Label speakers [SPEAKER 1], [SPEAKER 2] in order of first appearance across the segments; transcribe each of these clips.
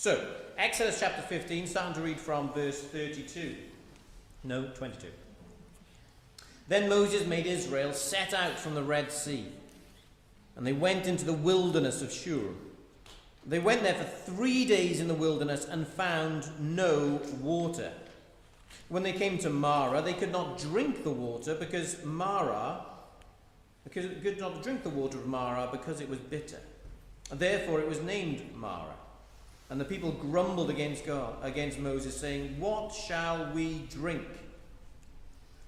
[SPEAKER 1] So, Exodus chapter 15, starting to read from verse 32. No, 22. Then Moses made Israel set out from the Red Sea, and they went into the wilderness of Shur. They went there for 3 days in the wilderness and found no water. When they came to Marah, they could not drink the water because it could not drink the water of Marah because it was bitter. Therefore it was named Marah. And the people grumbled against Moses, saying, "What shall we drink?"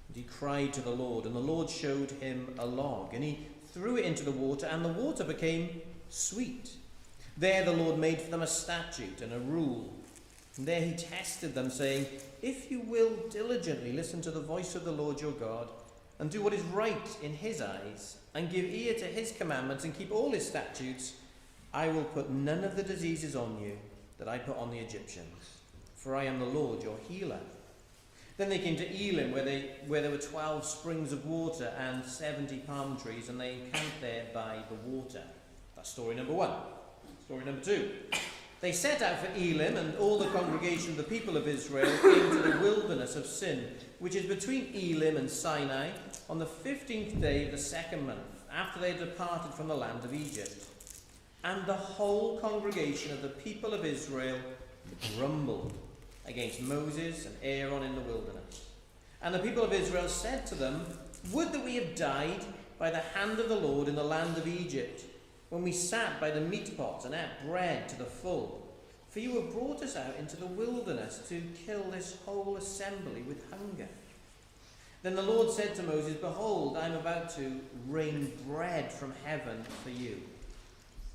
[SPEAKER 1] And he cried to the Lord, and the Lord showed him a log, and he threw it into the water, and the water became sweet. There the Lord made for them a statute and a rule. And there he tested them, saying, "If you will diligently listen to the voice of the Lord your God, and do what is right in his eyes, and give ear to his commandments, and keep all his statutes, I will put none of the diseases on you that I put on the Egyptians, for I am the Lord your healer." Then they came to Elim, where there were 12 springs of water and 70 palm trees, and they encamped there by the water. That's story number 1. Story number 2. They set out for Elim, and all the congregation of the people of Israel came to the wilderness of Sin, which is between Elim and Sinai, on the 15th day of the 2nd month, after they had departed from the land of Egypt. And the whole congregation of the people of Israel grumbled against Moses and Aaron in the wilderness. And the people of Israel said to them, "Would that we had died by the hand of the Lord in the land of Egypt, when we sat by the meat pots and ate bread to the full. For you have brought us out into the wilderness to kill this whole assembly with hunger." Then the Lord said to Moses, "Behold, I am about to rain bread from heaven for you.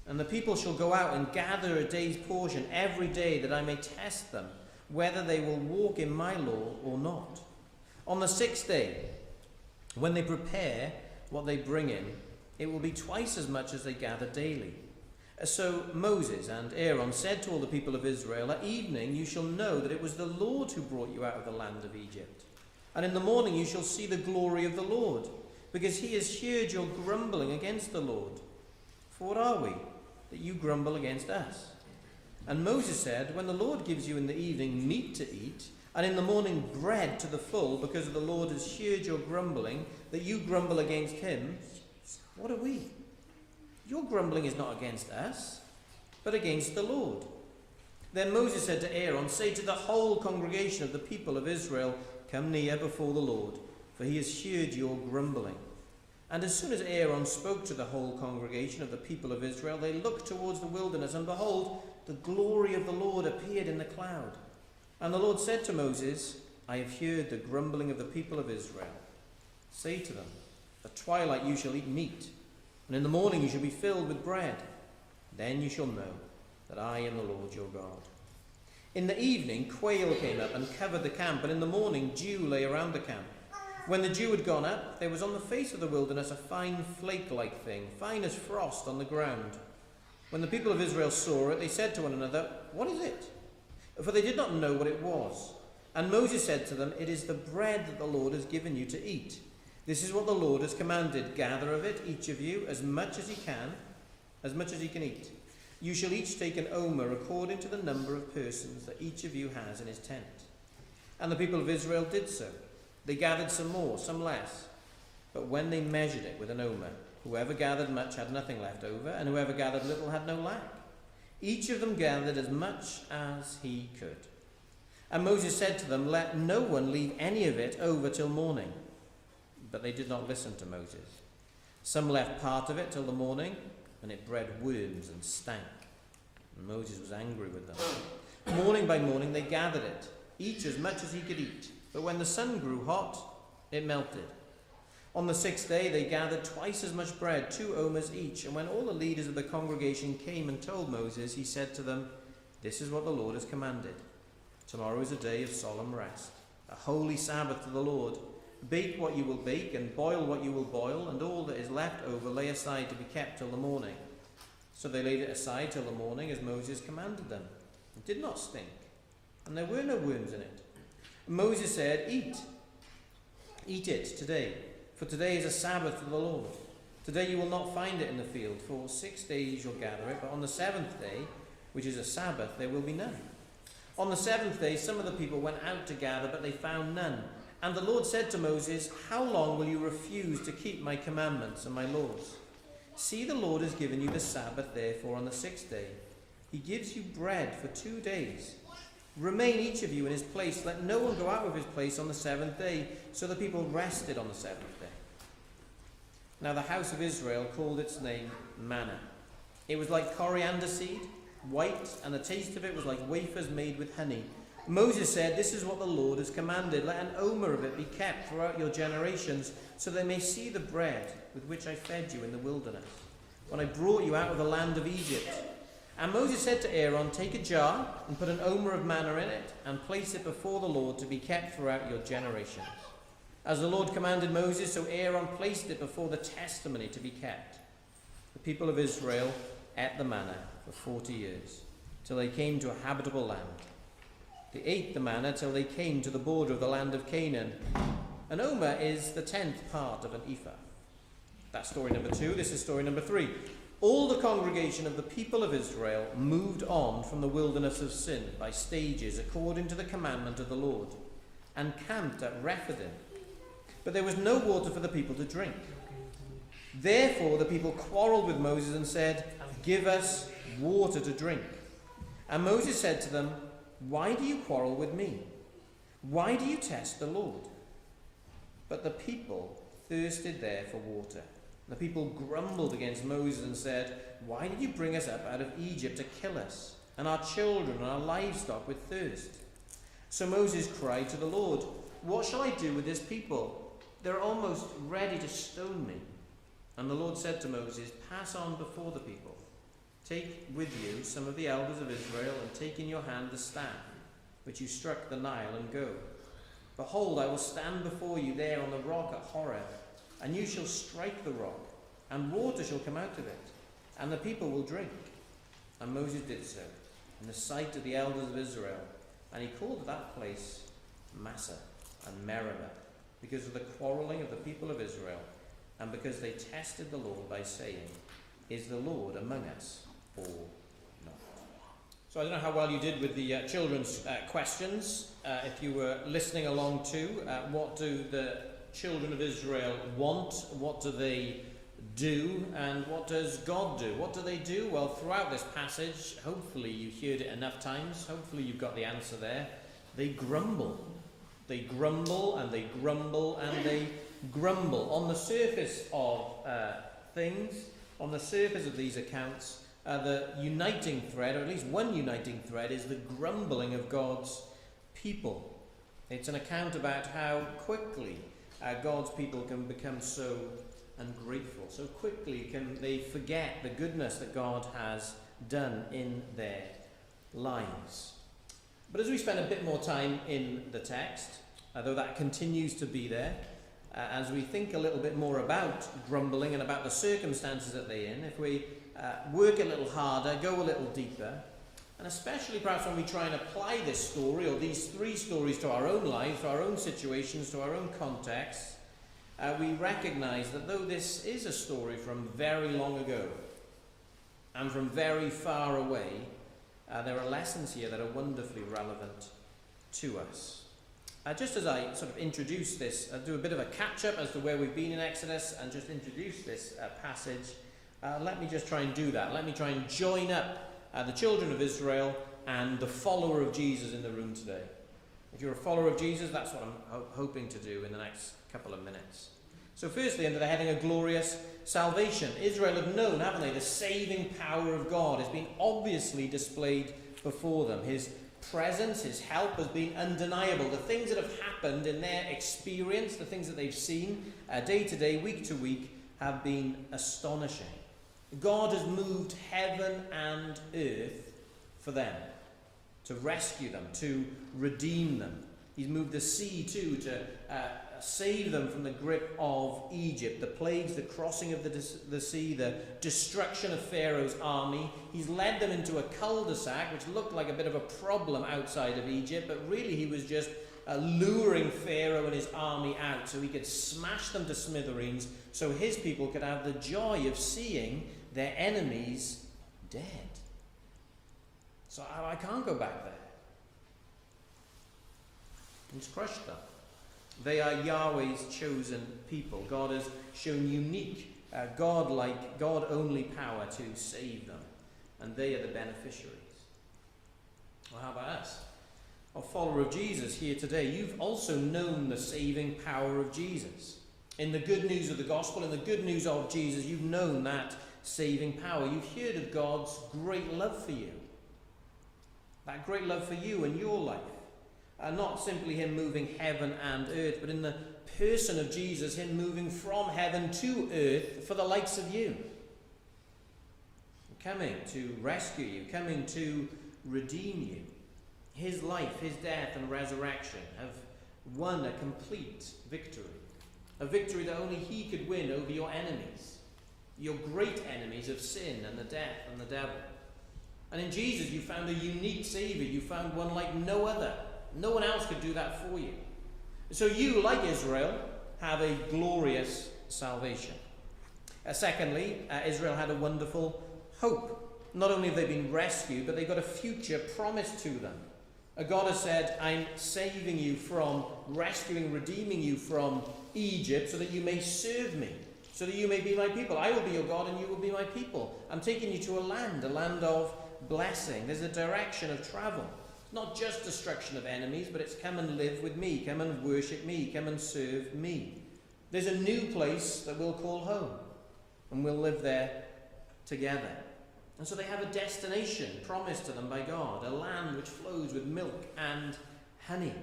[SPEAKER 1] And the people shall go out and gather a day's portion every day, that I may test them, whether they will walk in my law or not. On the 6th day, when they prepare what they bring in, it will be twice as much as they gather daily." So Moses and Aaron said to all the people of Israel, "At evening you shall know that it was the Lord who brought you out of the land of Egypt. And in the morning you shall see the glory of the Lord, because he has heard your grumbling against the Lord. For what are we, that you grumble against us?" And Moses said, "When the Lord gives you in the evening meat to eat, and in the morning bread to the full, because the Lord has heard your grumbling, that you grumble against him, what are we? Your grumbling is not against us, but against the Lord." Then Moses said to Aaron, "Say to the whole congregation of the people of Israel, 'Come near before the Lord, for he has heard your grumbling.'" And as soon as Aaron spoke to the whole congregation of the people of Israel, they looked towards the wilderness, and behold, the glory of the Lord appeared in the cloud. And the Lord said to Moses, "I have heard the grumbling of the people of Israel. Say to them, at twilight you shall eat meat, and in the morning you shall be filled with bread. Then you shall know that I am the Lord your God." In the evening quail came up and covered the camp, and in the morning dew lay around the camp. When the dew had gone up, there was on the face of the wilderness a fine flake-like thing, fine as frost on the ground. When the people of Israel saw it, they said to one another, "What is it?" For they did not know what it was. And Moses said to them, "It is the bread that the Lord has given you to eat. This is what the Lord has commanded. Gather of it, each of you, as much as he can eat. You shall each take an omer according to the number of persons that each of you has in his tent." And the people of Israel did so. They gathered some more, some less. But when they measured it with an omer, whoever gathered much had nothing left over, and whoever gathered little had no lack. Each of them gathered as much as he could. And Moses said to them, "Let no one leave any of it over till morning." But they did not listen to Moses. Some left part of it till the morning, and it bred worms and stank. And Moses was angry with them. Morning by morning they gathered it, each as much as he could eat. But when the sun grew hot, it melted. On the 6th day they gathered twice as much bread, 2 omers each. And when all the leaders of the congregation came and told Moses, he said to them, "This is what the Lord has commanded. Tomorrow is a day of solemn rest, a holy Sabbath to the Lord. Bake what you will bake, and boil what you will boil, and all that is left over lay aside to be kept till the morning." So they laid it aside till the morning, as Moses commanded them. It did not stink, and there were no worms in it. And Moses said, Eat it today, for today is a Sabbath to the Lord. Today you will not find it in the field, for 6 days you'll gather it, but on the 7th day, which is a Sabbath, there will be none. On the seventh day, some of the people went out to gather, but they found none. And the Lord said to Moses, how long will you refuse to keep my commandments and my laws? See, the Lord has given you the Sabbath, therefore, on the sixth day. He gives you bread for 2 days. Remain each of you in his place. Let no one go out of his place on the seventh day. So the people rested on the seventh day. Now the house of Israel called its name manna. It was like coriander seed, white, and the taste of it was like wafers made with honey. Moses said, this is what the Lord has commanded. Let an omer of it be kept throughout your generations, so they may see the bread with which I fed you in the wilderness, when I brought you out of the land of Egypt. And Moses said to Aaron, take a jar and put an omer of manna in it, and place it before the Lord to be kept throughout your generations. As the Lord commanded Moses, so Aaron placed it before the testimony to be kept. The people of Israel ate the manna for 40 years, till they came to a habitable land. They ate the manna till they came to the border of the land of Canaan. An omer is the 10th part of an ephah. That's story number 2. This is story number 3. All the congregation of the people of Israel moved on from the wilderness of Sin by stages according to the commandment of the Lord, and camped at Rephidim. But there was no water for the people to drink. Therefore the people quarreled with Moses and said, give us water to drink. And Moses said to them, why do you quarrel with me? Why do you test the Lord? But the people thirsted there for water. The people grumbled against Moses and said, why did you bring us up out of Egypt to kill us, and our children and our livestock with thirst? So Moses cried to the Lord, what shall I do with this people? They're almost ready to stone me. And the Lord said to Moses, pass on before the people. Take with you some of the elders of Israel, and take in your hand the staff, which you struck the Nile, and go. Behold, I will stand before you there on the rock at Horeb, and you shall strike the rock, and water shall come out of it, and the people will drink. And Moses did so, in the sight of the elders of Israel, and he called that place Massah and Meribah, because of the quarreling of the people of Israel, and because they tested the Lord by saying, is the Lord among us or not? So I don't know how well you did with the children's questions. If you were listening along too, what do the children of Israel want? What do they do? And what does God do? What do they do? Well, throughout this passage, hopefully you heard it enough times. Hopefully you've got the answer there. They grumble. They grumble and they grumble and they grumble. On the surface of things, on the surface of these accounts, the uniting thread, or at least one uniting thread, is the grumbling of God's people. It's an account about how quickly God's people can become so ungrateful. So quickly can they forget the goodness that God has done in their lives. But as we spend a bit more time in the text, though that continues to be there, as we think a little bit more about grumbling and about the circumstances that they're in, if we work a little harder, go a little deeper, and especially perhaps when we try and apply this story or these 3 stories to our own lives, to our own situations, to our own contexts, we recognize that though this is a story from very long ago and from very far away, there are lessons here that are wonderfully relevant to us. Just as I sort of introduce this, do a bit of a catch-up as to where we've been in Exodus and just introduce this passage, let me just try and do that. Let me try and join up the children of Israel and the follower of Jesus in the room today. If you're a follower of Jesus, that's what I'm hoping to do in the next couple of minutes. So firstly, under the heading of glorious salvation, Israel have known, haven't they, the saving power of God has been obviously displayed before them. His presence, his help has been undeniable. The things that have happened in their experience, the things that they've seen day to day, week to week, have been astonishing. God has moved heaven and earth for them, to rescue them, to redeem them. He's moved the sea too to save them from the grip of Egypt, the plagues, the crossing of the sea, the destruction of Pharaoh's army. He's led them into a cul-de-sac, which looked like a bit of a problem outside of Egypt, but really he was just luring Pharaoh and his army out so he could smash them to smithereens, so his people could have the joy of seeing their enemies dead. So I can't go back there. He's crushed them. They are Yahweh's chosen people. God has shown unique, God-like, God-only power to save them. And they are the beneficiaries. Well, how about us? A follower of Jesus here today, you've also known the saving power of Jesus. In the good news of the gospel, in the good news of Jesus, you've known that saving power. You've heard of God's great love for you. That great love for you and your life. Not simply him moving heaven and earth, but in the person of Jesus, him moving from heaven to earth for the likes of you. Coming to rescue you, coming to redeem you. His life, his death and resurrection have won a complete victory. A victory that only he could win over your enemies. Your great enemies of sin and the death and the devil. And in Jesus you found a unique Saviour. You found one like no other. No one else could do that for you. So you, like Israel, have a glorious salvation. Secondly, Israel had a wonderful hope. Not only have they been rescued, but they've got a future promised to them. God has said, I'm saving you from, rescuing, redeeming you from Egypt so that you may serve me, so that you may be my people. I will be your God and you will be my people. I'm taking you to a land of blessing. There's a direction of travel. Not just destruction of enemies, but it's come and live with me, come and worship me, come and serve me. There's a new place that we'll call home, and we'll live there together. And so they have a destination promised to them by God, a land which flows with milk and honey.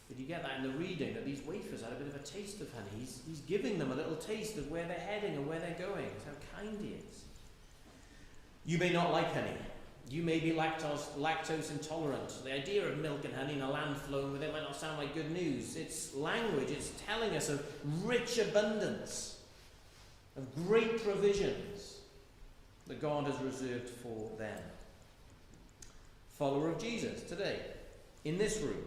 [SPEAKER 1] Did you get that in the reading, that these wafers had a bit of a taste of honey? He's giving them a little taste of where they're heading and where they're going. That's how kind he is. You may not like honey. You may be lactose intolerant. The idea of milk and honey in a land flowing with it might not sound like good news. It's language. It's telling us of rich abundance, of great provisions that God has reserved for them. Follower of Jesus today, in this room,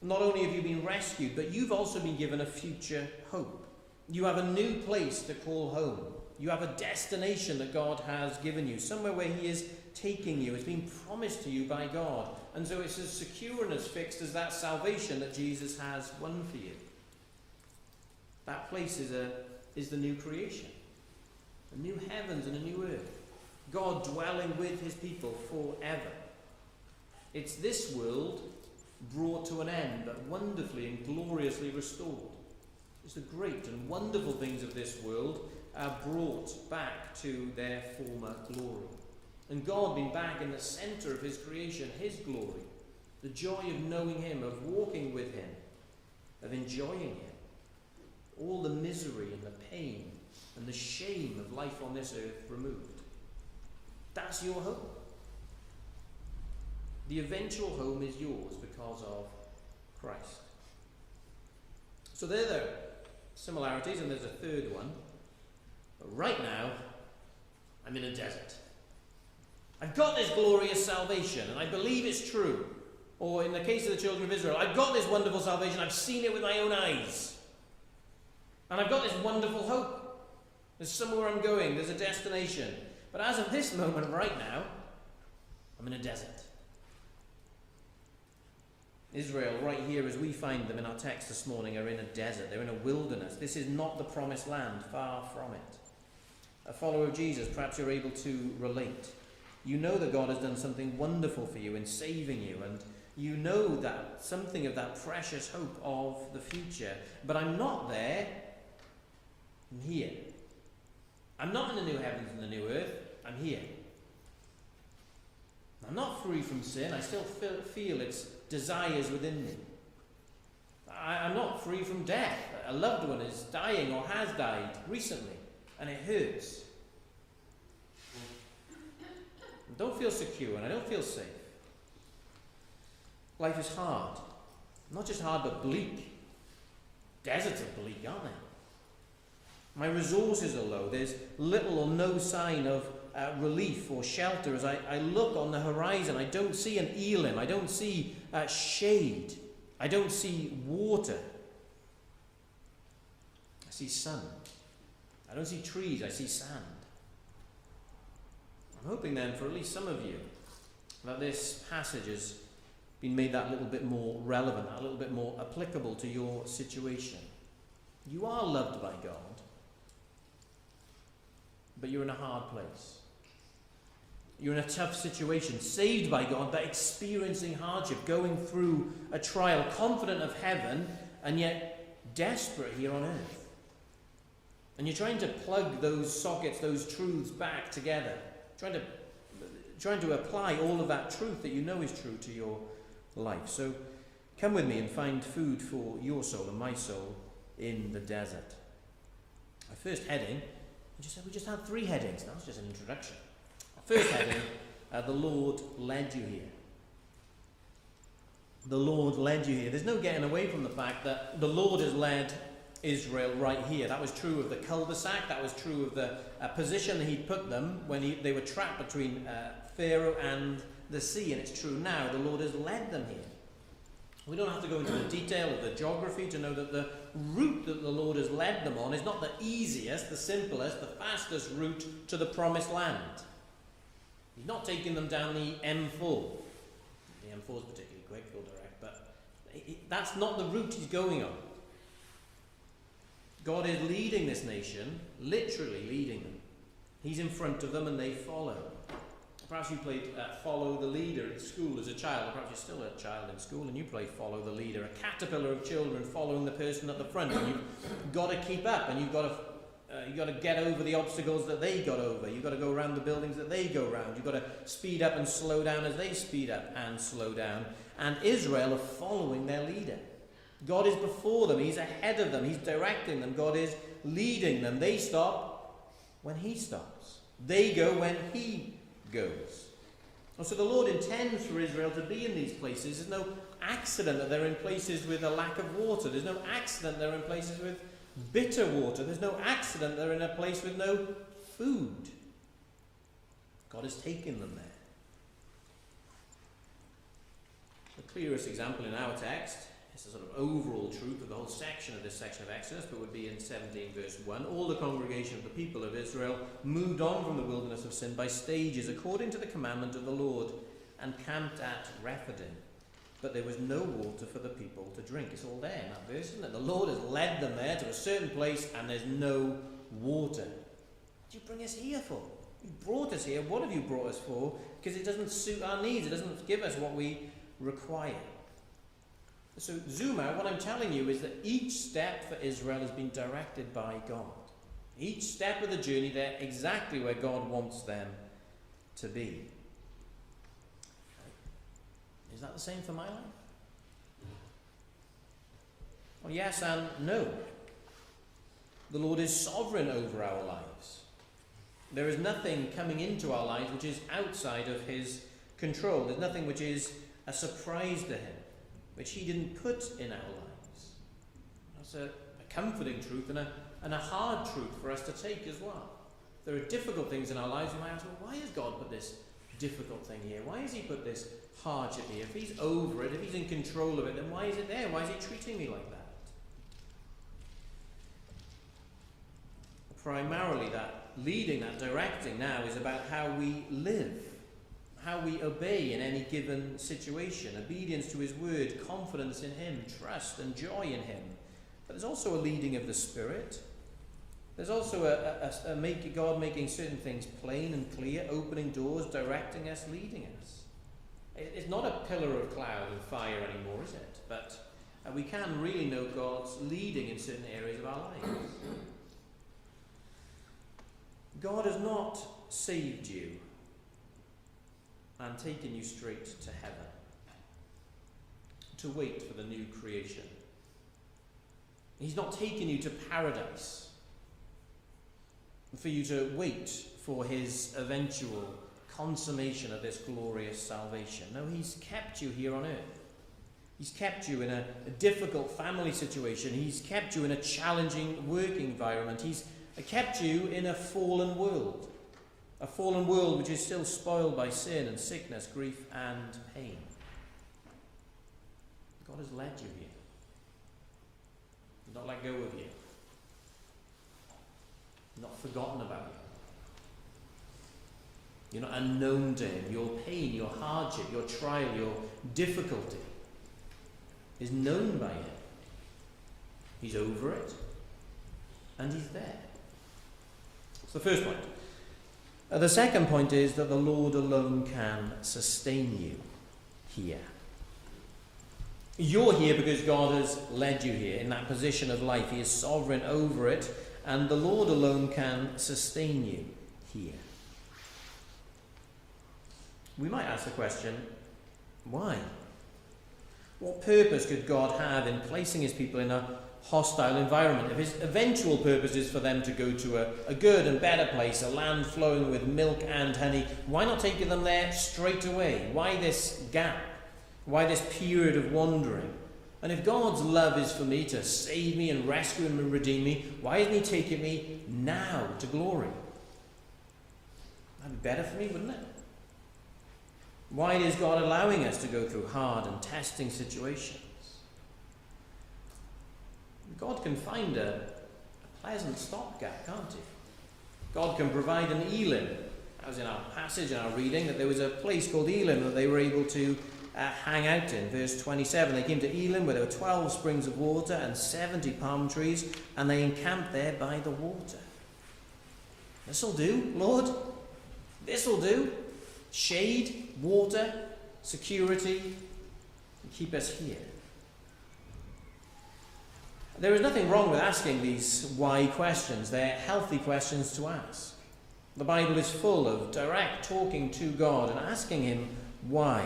[SPEAKER 1] not only have you been rescued, but you've also been given a future hope. You have a new place to call home. You have a destination that God has given you, somewhere where he is taking you. It's been promised to you by God. And so it's as secure and as fixed as that salvation that Jesus has won for you. That place is the new creation. A new heavens and a new earth. God dwelling with his people forever. It's this world brought to an end, but wonderfully and gloriously restored. It's the great and wonderful things of this world are brought back to their former glory. And God being back in the centre of his creation, his glory, the joy of knowing him, of walking with him, of enjoying him, all the misery and the pain and the shame of life on this earth removed. That's your home. The eventual home is yours because of Christ. So there are similarities, and there's a third one. But right now, I'm in a desert. I've got this glorious salvation, and I believe it's true. Or in the case of the children of Israel, I've got this wonderful salvation, I've seen it with my own eyes. And I've got this wonderful hope. There's somewhere I'm going, there's a destination. But as of this moment right now, I'm in a desert. Israel, right here as we find them in our text this morning, are in a desert. They're in a wilderness. This is not the promised land, far from it. A follower of Jesus, perhaps you're able to relate. You know that God has done something wonderful for you in saving you, and you know that something of that precious hope of the future. But I'm not there. I'm here. I'm not in the new heavens and the new earth. I'm here. I'm not free from sin. I still feel its desires within me. I'm not free from death. A loved one is dying or has died recently, and it hurts. I don't feel secure, and I don't feel safe. Life is hard. Not just hard, but bleak. Deserts are bleak, aren't they? My resources are low. There's little or no sign of relief or shelter. As I look on the horizon, I don't see an elim. I don't see shade. I don't see water. I see sun. I don't see trees. I see sand. I'm hoping then for at least some of you that this passage has been made that little bit more relevant, a little bit more applicable to your situation. You are loved by God, but you're in a hard place. You're in a tough situation, saved by God, but experiencing hardship, going through a trial, confident of heaven, and yet desperate here on earth. And you're trying to plug those sockets, those truths back together, trying to apply all of that truth that you know is true to your life. So come with me and find food for your soul and my soul in the desert. Our first heading, we just had 3 headings. That was just an introduction. First heading, the Lord led you here. The Lord led you here. There's no getting away from the fact that the Lord has led Israel right here. That was true of the cul-de-sac. That was true of the position that he'd put them when they were trapped between Pharaoh and the sea. And it's true now. The Lord has led them here. We don't have to go into the detail of the geography to know that the route that the Lord has led them on is not the easiest, the simplest, the fastest route to the promised land. He's not taking them down the M4. The M4 is particularly quick or direct, but that's not the route he's going on. God is leading this nation, literally leading them. He's in front of them and they follow. Perhaps you played follow the leader at school as a child, or perhaps you're still a child in school and you play follow the leader, a caterpillar of children following the person at the front. And you've got to keep up, and you've got to get over the obstacles that they got over. You've got to go around the buildings that they go around. You've got to speed up and slow down as they speed up and slow down. And Israel are following their leader. God is before them. He's ahead of them. He's directing them. God is leading them. They stop when he stops. They go when he goes. And so the Lord intends for Israel to be in these places. There's no accident that they're in places with a lack of water. There's no accident they're in places with bitter water. There's no accident they're in a place with no food. God has taken them there. The clearest example in our text is the sort of overall truth of the whole section of this section of Exodus, but would be in 17 verse 1. All the congregation of the people of Israel moved on from the wilderness of sin by stages according to the commandment of the Lord and camped at Rephidim. But there was no water for the people to drink. It's all there in that verse, isn't it? The Lord has led them there to a certain place and there's no water. What do you bring us here for? You brought us here. What have you brought us for? Because it doesn't suit our needs. It doesn't give us what we require. So zoom out. What I'm telling you is that each step for Israel has been directed by God. Each step of the journey, they're exactly where God wants them to be. Is that the same for my life? Well, yes and no. The Lord is sovereign over our lives. There is nothing coming into our lives which is outside of his control. There's nothing which is a surprise to him, which he didn't put in our lives. That's a comforting truth and a hard truth for us to take as well. There are difficult things in our lives. We might ask, well, why has God put this difficult thing here? Why has he put this hardship here? If he's over it, if he's in control of it, then why is it there? Why is he treating me like that? Primarily, that leading, that directing now is about how we live, how we obey in any given situation, obedience to his word, confidence in him, trust and joy in him. But there's also a leading of the Spirit. There's also God making certain things plain and clear, opening doors, directing us, leading us. It's not a pillar of cloud and fire anymore, is it? But we can really know God's leading in certain areas of our lives. God has not saved you and taken you straight to heaven to wait for the new creation. He's not taken you to paradise for you to wait for his eventual consummation of this glorious salvation. No, he's kept you here on earth. He's kept you in a difficult family situation. He's kept you in a challenging work environment. He's kept you in a fallen world which is still spoiled by sin and sickness, grief and pain. God has led you here. Not let go of you. Not forgotten about You're not unknown to him. Your pain, your hardship, your trial, your difficulty is known by him. He's over it, and he's there. That's the first point. The second point is that the Lord alone can sustain you here. You're here because God has led you here in that position of life. He is sovereign over it, and the Lord alone can sustain you here. We might ask the question, why? What purpose could God have in placing his people in a hostile environment? If his eventual purpose is for them to go to a good and better place, a land flowing with milk and honey, why not take them there straight away? Why this gap? Why this period of wandering? And if God's love is for me to save me and rescue and redeem me, why isn't he taking me now to glory? That'd be better for me, wouldn't it? Why is God allowing us to go through hard and testing situations? God can find a pleasant stopgap, can't he? God can provide an Elim. That was in our passage, in our reading, that there was a place called Elim that they were able to hang out in. Verse 27, they came to Elim where there were 12 springs of water and 70 palm trees, and they encamped there by the water. This'll do, Lord. This'll do. Shade, water, security, and keep us here. There is nothing wrong with asking these why questions. They're healthy questions to ask. The Bible is full of direct talking to God and asking him why.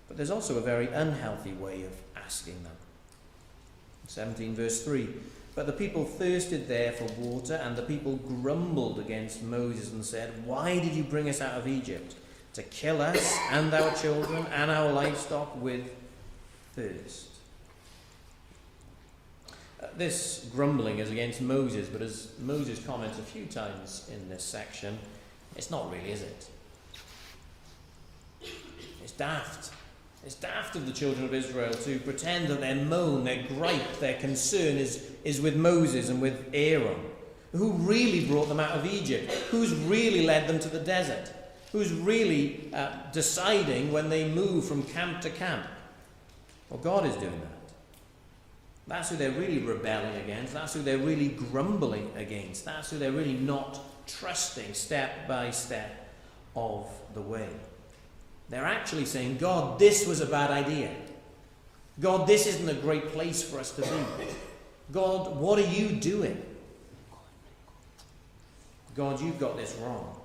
[SPEAKER 1] But there's also a very unhealthy way of asking them. 17 verse 3. But the people thirsted there for water, and the people grumbled against Moses and said, "Why did you bring us out of Egypt? To kill us and our children and our livestock with thirst." This grumbling is against Moses, but as Moses comments a few times in this section, it's not really, is it? It's daft. It's daft of the children of Israel to pretend that their moan, their gripe, their concern is with Moses and with Aaron. Who really brought them out of Egypt? Who's really led them to the desert? Who's really deciding when they move from camp to camp? Well, God is doing that. That's who they're really rebelling against. That's who they're really grumbling against. That's who they're really not trusting step by step of the way. They're actually saying, God, this was a bad idea. God, this isn't a great place for us to be. God, what are you doing? God, you've got this wrong.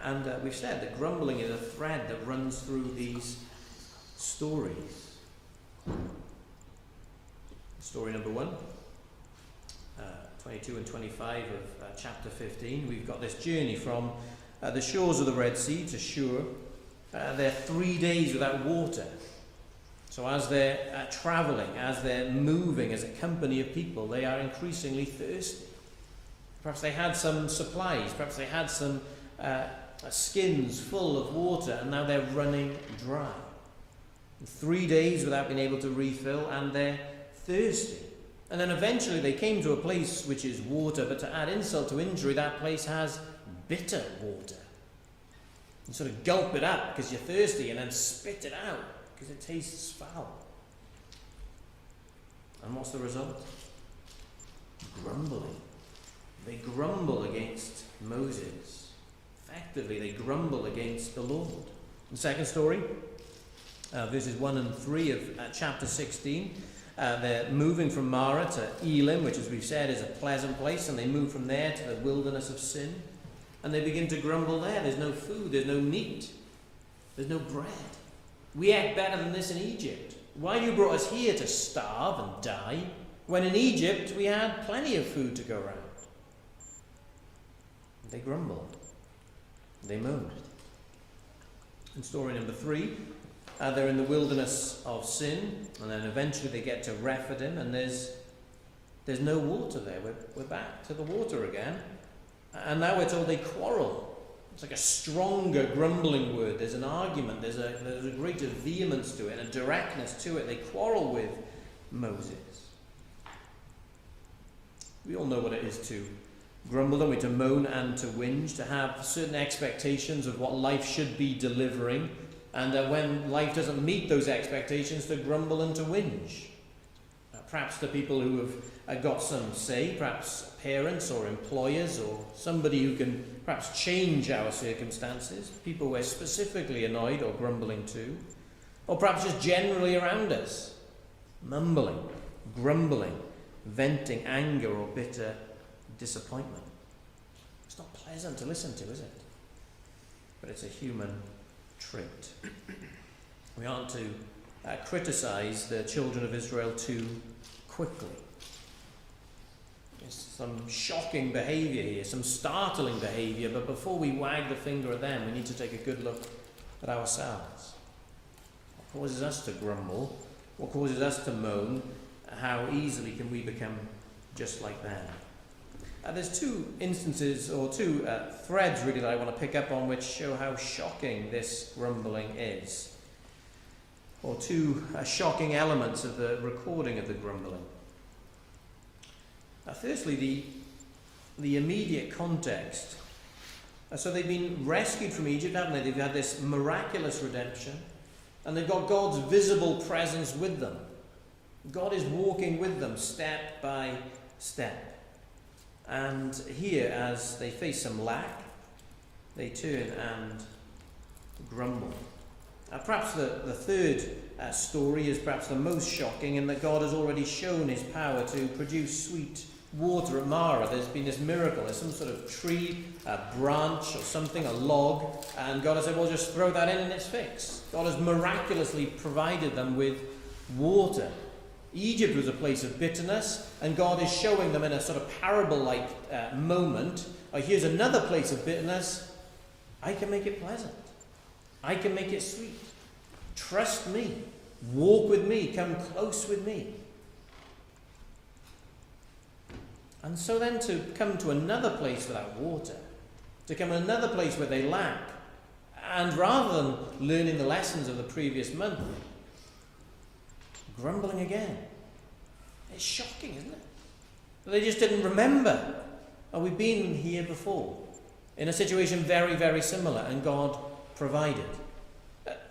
[SPEAKER 1] And we've said that grumbling is a thread that runs through these stories. Story number 1, 22 and 25 of chapter 15. We've got this journey from the shores of the Red Sea to Shur. They're 3 days without water. So as they're traveling, as they're moving as a company of people, they are increasingly thirsty. Perhaps they had some supplies. Perhaps they had some skins full of water, and now they're running dry. 3 days without being able to refill, and they're thirsty. And then eventually they came to a place which is water, but to add insult to injury, that place has bitter water. You sort of gulp it up because you're thirsty and then spit it out because it tastes foul. And what's the result? Grumbling. They grumble against Moses. Effectively, they grumble against the Lord. The second story, verses 1 and 3 of chapter 16. They're moving from Marah to Elim, which, as we've said, is a pleasant place, and they move from there to the wilderness of Sin. And they begin to grumble there. There's no food, there's no meat, there's no bread. We ate better than this in Egypt. Why have you brought us here to starve and die, when in Egypt we had plenty of food to go around? They grumbled. They moaned. And story number 3, they're in the wilderness of Sin, and then eventually they get to Rephidim, and there's no water there. We're back to the water again. And now we're told they quarrel. It's like a stronger grumbling word. There's an argument. There's a greater vehemence to it, a directness to it. They quarrel with Moses. We all know what it is to Grumble, are we to moan and to whinge, to have certain expectations of what life should be delivering, and when life doesn't meet those expectations, to grumble and to whinge? Perhaps the people who have got some say, perhaps parents or employers or somebody who can perhaps change our circumstances, people we're specifically annoyed or grumbling to, or perhaps just generally around us, mumbling, grumbling, venting anger or bitter disappointment. It's not pleasant to listen to, is it? But it's a human trait. We aren't to criticize the children of Israel too quickly. There's some shocking behaviour here, some startling behaviour, but before we wag the finger at them, we need to take a good look at ourselves. What causes us to grumble? What causes us to moan? How easily can we become just like them? There's two instances, or two threads really, that I want to pick up on, which show how shocking this grumbling is. Or two shocking elements of the recording of the grumbling. Firstly, the immediate context. So they've been rescued from Egypt, haven't they? They've had this miraculous redemption, and they've got God's visible presence with them. God is walking with them step by step. And here, as they face some lack, they turn and grumble. Perhaps the third story is perhaps the most shocking, in that God has already shown his power to produce sweet water at Marah. There's been this miracle. There's some sort of tree, a branch or something, a log, and God has said, well, just throw that in and it's fixed. God has miraculously provided them with water. Egypt was a place of bitterness, and God is showing them in a sort of parable-like moment, here's another place of bitterness. I can make it pleasant. I can make it sweet. Trust me. Walk with me. Come close with me. And so then to come to another place without water, to come to another place where they lack, and rather than learning the lessons of the previous month, grumbling again. It's shocking, isn't it? They just didn't remember. We've been here before, in a situation very, very similar, and God provided.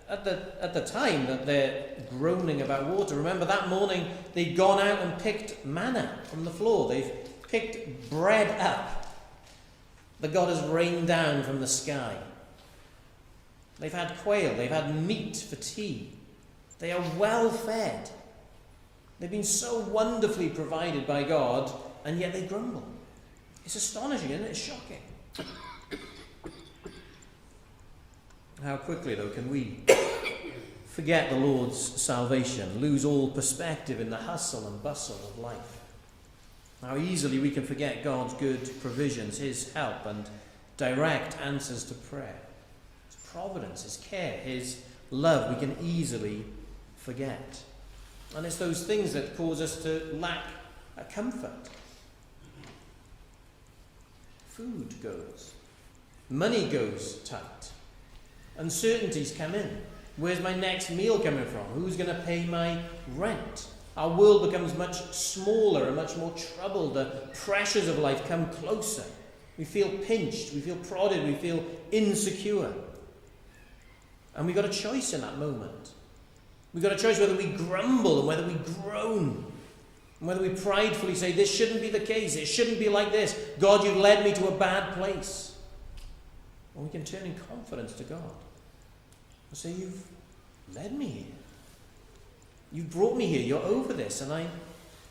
[SPEAKER 1] At the time that they're groaning about water, remember that morning they'd gone out and picked manna from the floor. They've picked bread up that God has rained down from the sky. They've had quail, they've had meat for tea. They are well fed. They've been so wonderfully provided by God, and yet they grumble. It's astonishing, isn't it? It's shocking. How quickly, though, can we forget the Lord's salvation, lose all perspective in the hustle and bustle of life? How easily we can forget God's good provisions, his help and direct answers to prayer. His providence, his care, his love, we can easily forget. And it's those things that cause us to lack a comfort. Food goes. Money goes tight. Uncertainties come in. Where's my next meal coming from? Who's going to pay my rent? Our world becomes much smaller and much more troubled. The pressures of life come closer. We feel pinched. We feel prodded. We feel insecure. And we've got a choice in that moment. We've got a choice whether we grumble and whether we groan. And whether we pridefully say, this shouldn't be the case. It shouldn't be like this. God, you've led me to a bad place. Or we can turn in confidence to God and say, you've led me here. You brought me here. You're over this, and I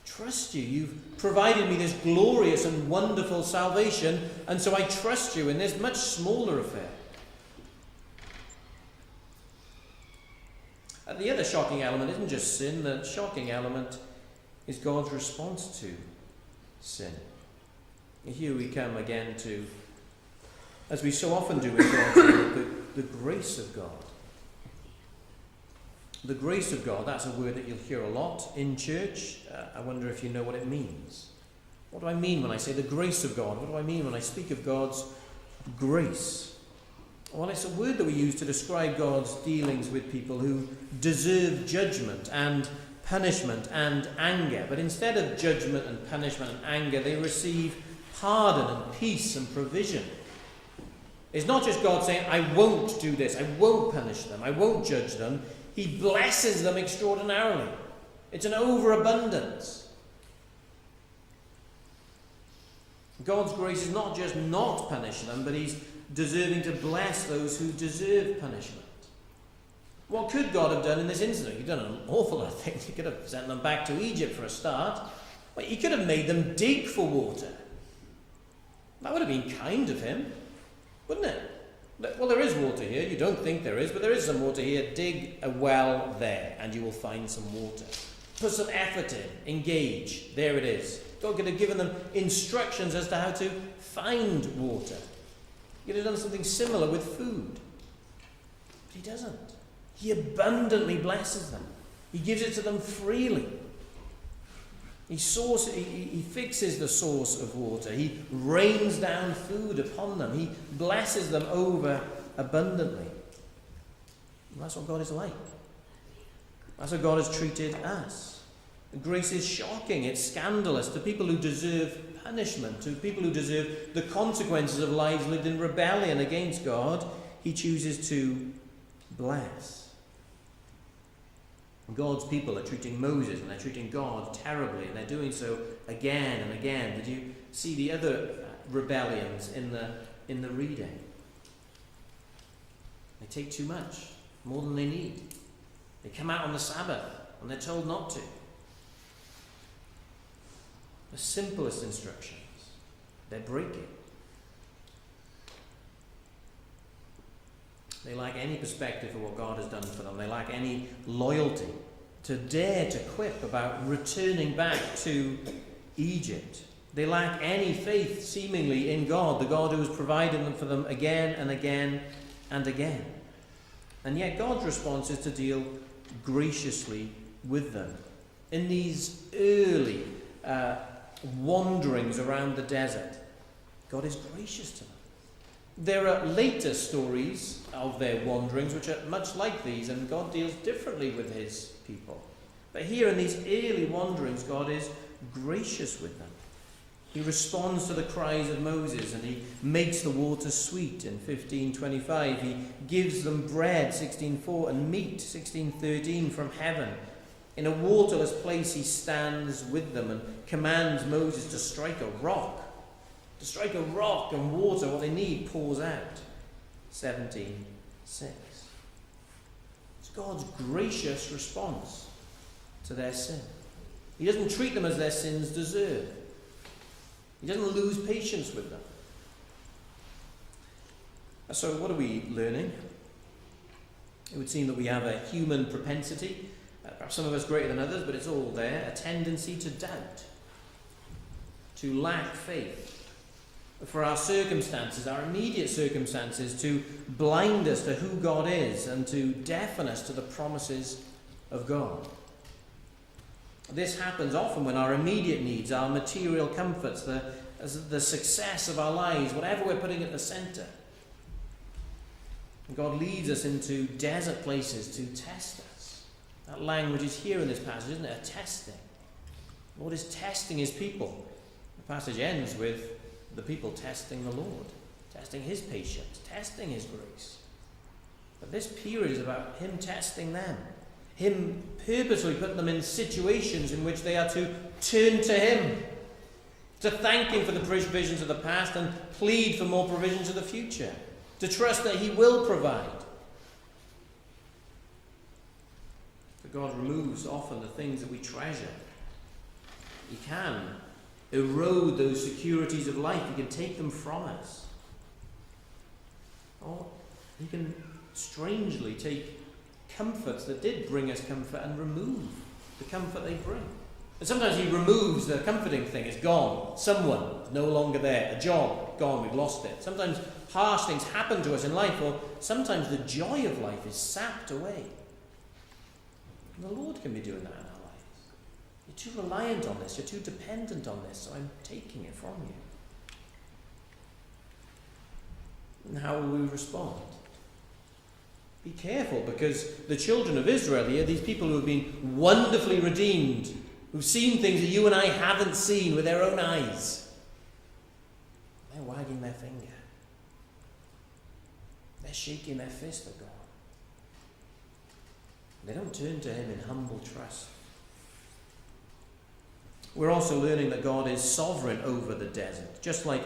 [SPEAKER 1] trust you. You've provided me this glorious and wonderful salvation, and so I trust you in this much smaller affair. And the other shocking element isn't just sin. The shocking element is God's response to sin. Here we come again to, as we so often do in God's word, the grace of God. The grace of God, that's a word that you'll hear a lot in church. I wonder if you know what it means. What do I mean when I say the grace of God? What do I mean when I speak of God's grace? Well, it's a word that we use to describe God's dealings with people who deserve judgment and punishment and anger. But instead of judgment and punishment and anger, they receive pardon and peace and provision. It's not just God saying, I won't do this, I won't punish them, I won't judge them. He blesses them extraordinarily. It's an overabundance. God's grace is not just not punish them, but he's deserving to bless those who deserve punishment. What could God have done in this incident? He'd done an awful lot of things. He could have sent them back to Egypt for a start. Well, he could have made them dig for water. That would have been kind of him, wouldn't it? Well, there is water here. You don't think there is, but there is some water here. Dig a well there, and you will find some water. Put some effort in. Engage. There it is. God could have given them instructions as to how to find water. He could have done something similar with food. But he doesn't. He abundantly blesses them. He gives it to them freely. He fixes the source of water. He rains down food upon them. He blesses them over abundantly. And that's what God is like. That's how God has treated us. Grace is shocking. It's scandalous to people who deserve punishment, to people who deserve the consequences of lives lived in rebellion against God. He chooses to bless. God's people are treating Moses and they're treating God terribly, and they're doing so again and again. Did you see the other rebellions in the reading? They take too much, more than they need. They come out on the Sabbath and they're told not to. The simplest instructions, they're breaking. They lack any perspective of what God has done for them. They lack any loyalty to dare to quip about returning back to Egypt. They lack any faith, seemingly, in God, the God who has provided them for them again and again and again. And yet God's response is to deal graciously with them. In these early wanderings around the desert, God is gracious to them. There are later stories of their wanderings which are much like these, and God deals differently with his people. But here in these early wanderings, God is gracious with them. He responds to the cries of Moses, and he makes the water sweet in 15:25. He gives them bread, 16:4, and meat, 16:13, from heaven. In a waterless place he stands with them and commands Moses to strike a rock. To strike a rock, and water, what they need, pours out. 17:6. It's God's gracious response to their sin. He doesn't treat them as their sins deserve. He doesn't lose patience with them. So what are we learning? It would seem that we have a human propensity, perhaps some of us greater than others, but it's all there, a tendency to doubt, to lack faith. For our circumstances, our immediate circumstances, to blind us to who God is and to deafen us to the promises of God. This happens often when our immediate needs, our material comforts, the success of our lives, whatever we're putting at the centre. And God leads us into desert places to test us. That language is here in this passage, isn't it? A testing. The Lord is testing his people. The passage ends with the people testing the Lord, testing his patience, testing his grace. But this period is about him testing them, him purposely putting them in situations in which they are to turn to him, to thank him for the provisions of the past and plead for more provisions of the future, to trust that he will provide. For God removes often the things that we treasure. He can erode those securities of life. He can take them from us. Or he can strangely take comforts that did bring us comfort and remove the comfort they bring. And sometimes he removes the comforting thing. It's gone. Someone no longer there. A job gone. We've lost it. Sometimes harsh things happen to us in life, or sometimes the joy of life is sapped away. And the Lord can be doing that in our lives. You're too reliant on this. You're too dependent on this, so I'm taking it from you. And how will we respond? Be careful, because the children of Israel here, these people who have been wonderfully redeemed, who've seen things that you and I haven't seen with their own eyes, wagging their finger. They're shaking their fist at God. They don't turn to him in humble trust. We're also learning that God is sovereign over the desert. Just like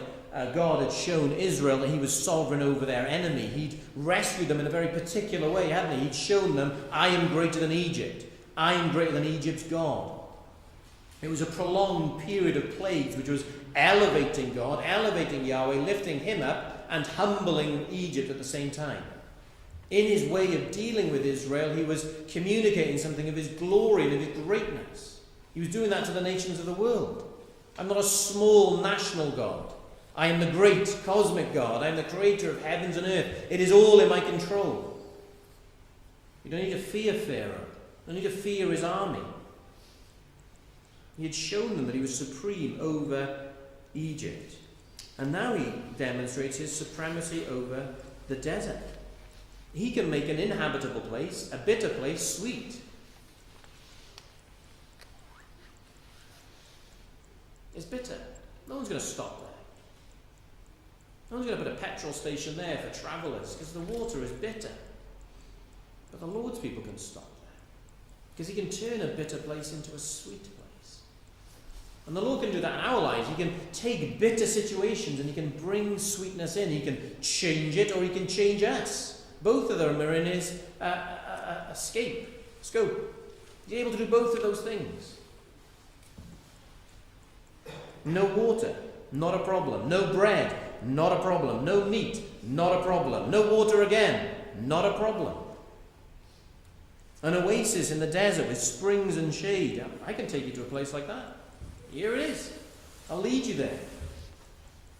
[SPEAKER 1] God had shown Israel that he was sovereign over their enemy. He'd rescued them in a very particular way, hadn't he? He'd shown them, I am greater than Egypt. I am greater than Egypt's God. It was a prolonged period of plagues which was elevating God, elevating Yahweh, lifting him up and humbling Egypt at the same time. In his way of dealing with Israel, he was communicating something of his glory and of his greatness. He was doing that to the nations of the world. I'm not a small national God. I am the great cosmic God. I am the creator of heavens and earth. It is all in my control. You don't need to fear Pharaoh. You don't need to fear his army. He had shown them that he was supreme over Egypt. And now he demonstrates his supremacy over the desert. He can make an inhabitable place, a bitter place, sweet. It's bitter. No one's going to stop there. No one's going to put a petrol station there for travellers because the water is bitter. But the Lord's people can stop there because he can turn a bitter place into a sweet place. And the Lord can do that in our lives. He can take bitter situations and he can bring sweetness in. He can change it or he can change us. Both of them are in his scope. He's able to do both of those things. No water, not a problem. No bread, not a problem. No meat, not a problem. No water again, not a problem. An oasis in the desert with springs and shade. I can take you to a place like that. Here it is. I'll lead you there.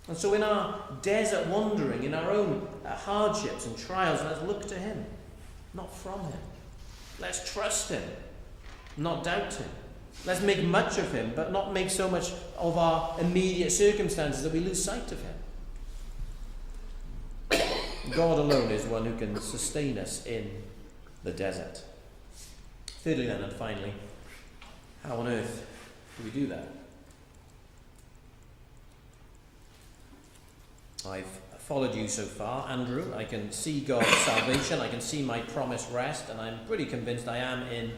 [SPEAKER 1] And so in our desert wandering, in our own hardships and trials, let's look to him, not from him. Let's trust him, not doubt him. Let's make much of him, but not make so much of our immediate circumstances that we lose sight of him. God alone is one who can sustain us in the desert. Thirdly then, and finally, how on earth do we do that? I've followed you so far, Andrew. I can see God's salvation. I can see my promised rest, and I'm pretty convinced I am in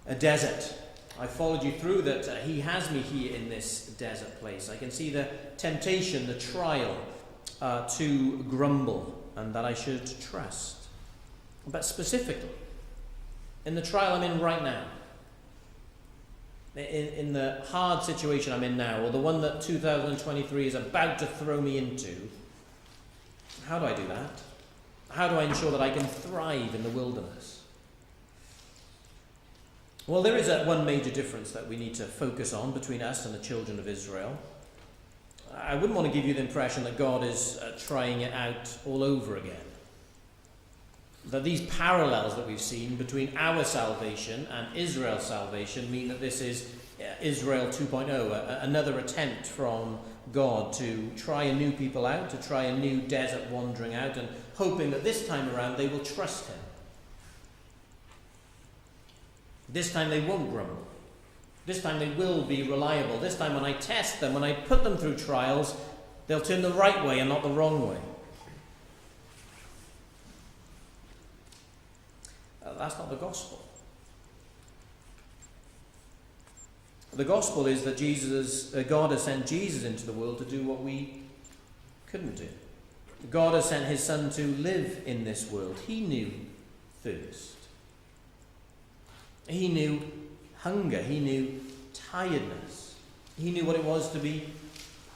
[SPEAKER 1] a desert. I followed you through that he has me here in this desert place. I can see the temptation, the trial to grumble, and that I should trust. But specifically, in the trial I'm in right now, in the hard situation I'm in now, or the one that 2023 is about to throw me into, how do I do that? How do I ensure that I can thrive in the wilderness? Well, there is one major difference that we need to focus on between us and the children of Israel. I wouldn't want to give you the impression that God is trying it out all over again. That these parallels that we've seen between our salvation and Israel's salvation mean that this is Israel 2.0, another attempt from God to try a new people out, to try a new desert wandering out, and hoping that this time around they will trust him. This time they won't grumble. This time they will be reliable. This time when I test them, when I put them through trials, they'll turn the right way and not the wrong way. That's not the gospel. The gospel is that God has sent Jesus into the world to do what we couldn't do. God has sent his Son to live in this world. He knew thirst. He knew hunger. He knew tiredness. He knew what it was to be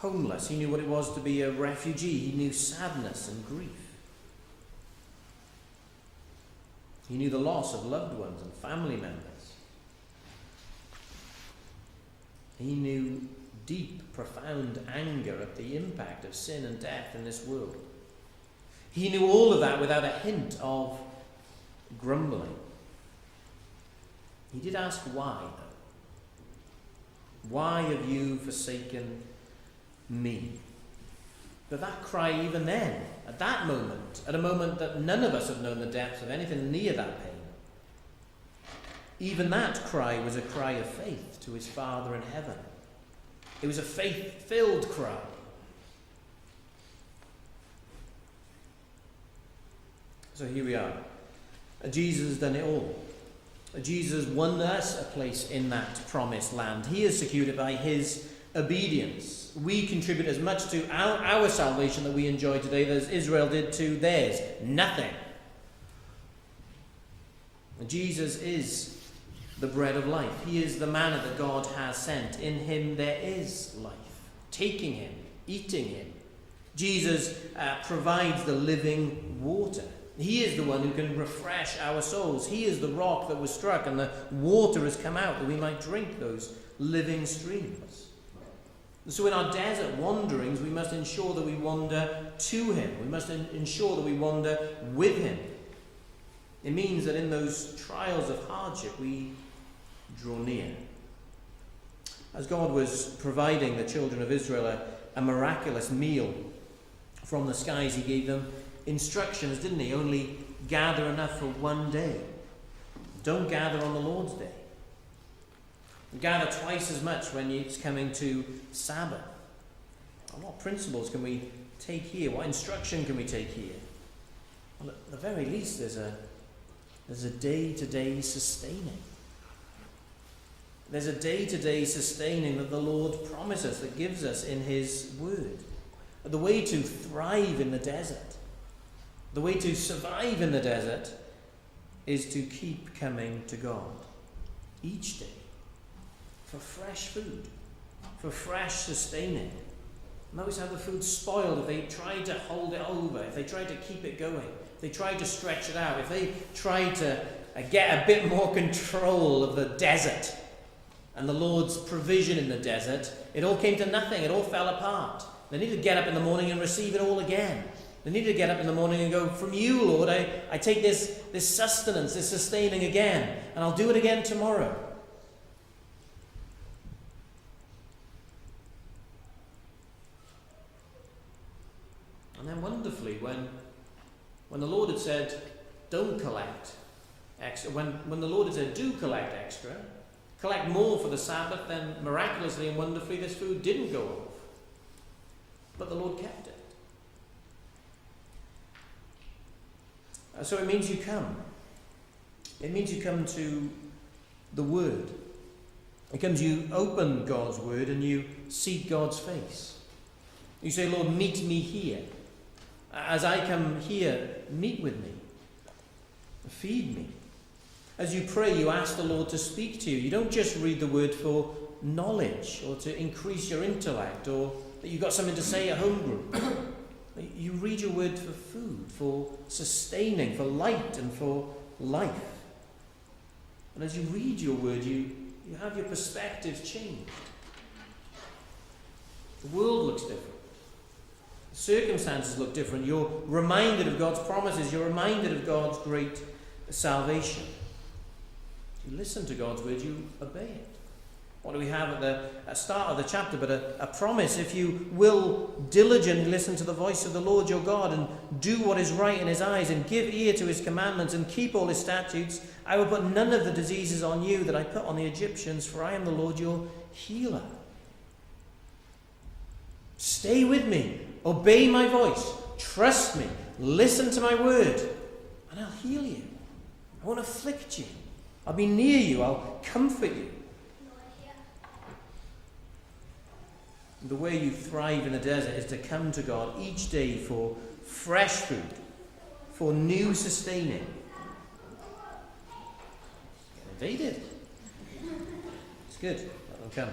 [SPEAKER 1] homeless. He knew what it was to be a refugee. He knew sadness and grief. He knew the loss of loved ones and family members. He knew deep, profound anger at the impact of sin and death in this world. He knew all of that without a hint of grumbling. He did ask why, though. Why have you forsaken me? But that cry, even then, at that moment, at a moment that none of us have known the depths of anything near that pain, even that cry was a cry of faith to his Father in heaven. It was a faith-filled cry. So here we are. Jesus has done it all. Jesus won us a place in that promised land. He has secured it by his obedience. We contribute as much to our salvation that we enjoy today as Israel did to theirs. Nothing. Jesus is the bread of life. He is the manna that God has sent. In him there is life. Taking him, eating him. Jesus provides the living water. He is the one who can refresh our souls. He is the rock that was struck and the water has come out that we might drink those living streams. So in our desert wanderings, we must ensure that we wander to him. We must ensure that we wander with him. It means that in those trials of hardship, we draw near. As God was providing the children of Israel a miraculous meal from the skies, he gave them instructions, didn't he? Only gather enough for one day. Don't gather on the Lord's day. Gather twice as much when it's coming to Sabbath. And what principles can we take here? What instruction can we take here? Well, at the very least, there's a day-to-day sustaining. There's a day-to-day sustaining that the Lord promises, that gives us in his word. The way to thrive in the desert, the way to survive in the desert, is to keep coming to God each day for fresh food, for fresh sustaining. Notice how the food's spoiled if they try to hold it over, if they try to keep it going, if they try to stretch it out, if they try to get a bit more control of the desert and the Lord's provision in the desert, it all came to nothing, it all fell apart. They need to get up in the morning and receive it all again. They need to get up in the morning and go, from you, Lord, I take this sustenance, this sustaining again, and I'll do it again tomorrow. And then wonderfully, when the Lord had said, don't collect extra, when the Lord had said, do collect extra, collect more for the Sabbath, then miraculously and wonderfully this food didn't go off. But the Lord kept it. So it means you come. It means you come to the Word. It comes you open God's Word and you seek God's face. You say, Lord, meet me here. As I come here, meet with me. Feed me. As you pray, you ask the Lord to speak to you. You don't just read the Word for knowledge or to increase your intellect or that you've got something to say at home group. You read your Word for food, for sustaining, for light and for life. And as you read your Word, you have your perspective changed. The world looks different. Circumstances look different. You're reminded of God's promises. You're reminded of God's great salvation. You listen to God's word, you obey it. What do we have at the start of the chapter but a promise? If you will diligently listen to the voice of the Lord your God and do what is right in his eyes and give ear to his commandments and keep all his statutes, I will put none of the diseases on you that I put on the Egyptians, for I am the Lord your healer. Stay with me. Obey my voice. Trust me. Listen to my word. And I'll heal you. I won't afflict you. I'll be near you. I'll comfort you. The way you thrive in the desert is to come to God each day for fresh food, for new sustaining. They did. It's good. Let them come.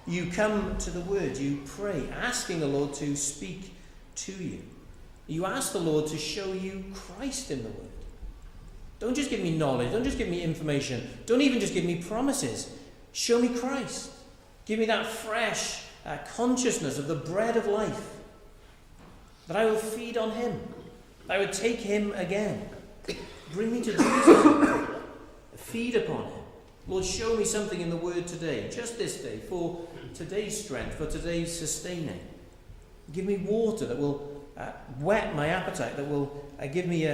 [SPEAKER 1] You come to the word. You pray, asking the Lord to speak to you. You ask the Lord to show you Christ in the word. Don't just give me knowledge. Don't just give me information. Don't even just give me promises. Show me Christ. Give me that fresh consciousness of the bread of life, that I will feed on him, that I would take him again. Bring me to Jesus. Feed upon him. Lord, show me something in the word today, just this day, for today's strength, for today's sustaining. Give me water that will whet my appetite, that will give me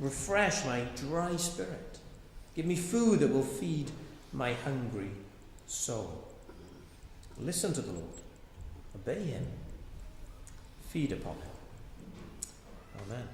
[SPEAKER 1] refresh my dry spirit. Give me food that will feed my hungry soul. Listen to the Lord. Obey him. Feed upon him. Amen.